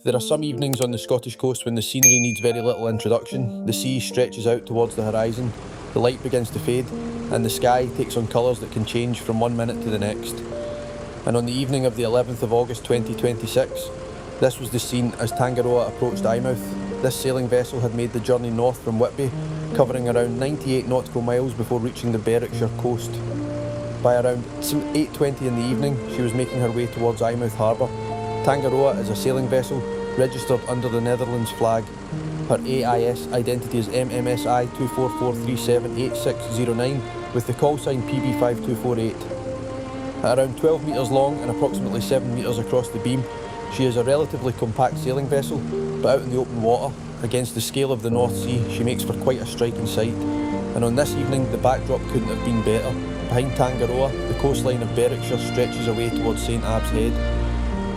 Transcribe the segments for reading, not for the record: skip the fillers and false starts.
There are some evenings on the Scottish coast when the scenery needs very little introduction. The sea stretches out towards the horizon, the light begins to fade, and the sky takes on colours that can change from one minute to the next. And on the evening of the 11th of August 2026, this was the scene as Tangaroa approached Eyemouth. This sailing vessel had made the journey north from Whitby, covering around 98 nautical miles before reaching the Berwickshire coast. By around 8:20 in the evening, she was making her way towards Eyemouth Harbour. Tangaroa is a sailing vessel registered under the Netherlands flag. Her AIS identity is MMSI 244378609 with the call sign PB5248. At around 12 metres long and approximately 7 metres across the beam, she is a relatively compact sailing vessel, but out in the open water, against the scale of the North Sea, she makes for quite a striking sight. And on this evening, the backdrop couldn't have been better. Behind Tangaroa, the coastline of Berwickshire stretches away towards St Abb's Head.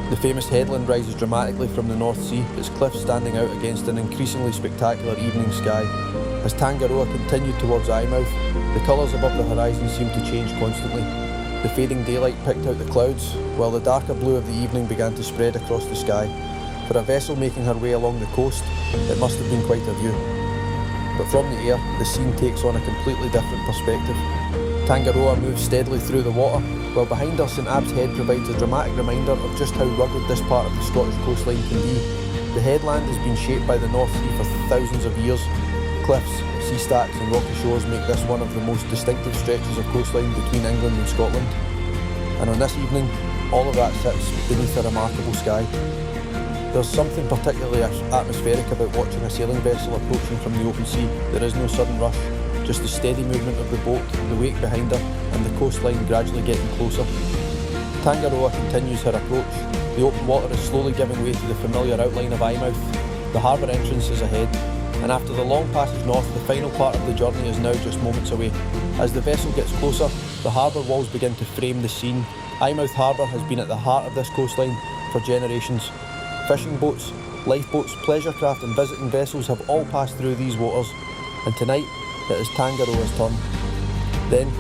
The famous headland rises dramatically from the North Sea, its cliffs standing out against an increasingly spectacular evening sky. As Tangaroa continued towards Eyemouth, the colours above the horizon seemed to change constantly. The fading daylight picked out the clouds, while the darker blue of the evening began to spread across the sky. For a vessel making her way along the coast, it must have been quite a view. But from the air, the scene takes on a completely different perspective. Tangaroa moves steadily through the water, while behind her St Abb's Head provides a dramatic reminder of just how rugged this part of the Scottish coastline can be. The headland has been shaped by the North Sea for thousands of years. Cliffs, sea stacks and rocky shores make this one of the most distinctive stretches of coastline between England and Scotland. And on this evening, all of that sits beneath a remarkable sky. There's something particularly atmospheric about watching a sailing vessel approaching from the open sea. There is no sudden rush, just the steady movement of the boat, the wake behind her, and the coastline gradually getting closer. Tangaroa continues her approach. The open water is slowly giving way to the familiar outline of Eyemouth. The harbour entrance is ahead, and after the long passage north, the final part of the journey is now just moments away. As the vessel gets closer, the harbour walls begin to frame the scene. Eyemouth Harbour has been at the heart of this coastline for generations. Fishing boats, lifeboats, pleasure craft and visiting vessels have all passed through these waters, and tonight it is Tangaroa's turn. Then,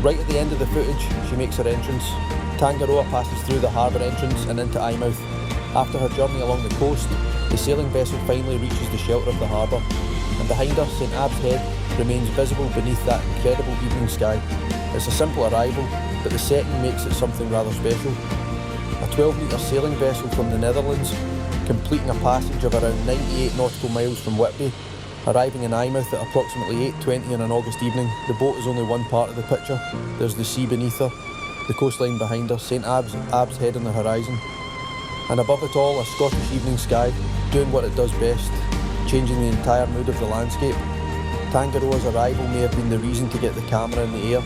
right at the end of the footage, she makes her entrance. Tangaroa passes through the harbour entrance and into Eyemouth. After her journey along the coast, the sailing vessel finally reaches the shelter of the harbour, and behind her, St Abb's Head remains visible beneath that incredible evening sky. It's a simple arrival, but the setting makes it something rather special. A 12-metre sailing vessel from the Netherlands, completing a passage of around 98 nautical miles from Whitby, arriving in Eyemouth at approximately 8:20 on an August evening. The boat is only one part of the picture. There's the sea beneath her, the coastline behind her, St Abb's Head on the horizon, and above it all, a Scottish evening sky, doing what it does best, changing the entire mood of the landscape. Tangaroa's arrival may have been the reason to get the camera in the air,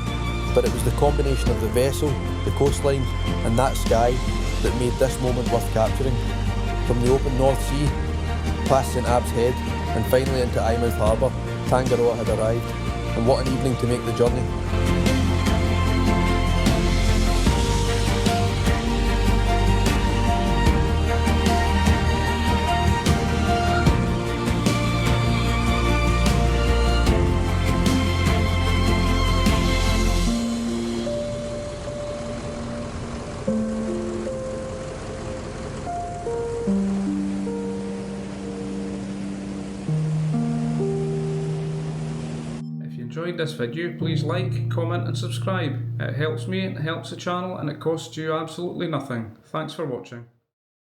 but it was the combination of the vessel, the coastline, and that sky that made this moment worth capturing. From the open North Sea, past St Abb's Head, and finally into Eyemouth Harbour, Tangaroa had arrived, and what an evening to make the journey. If you enjoyed this video, please like, comment and subscribe. It helps me, it helps the channel and it costs you absolutely nothing. Thanks for watching.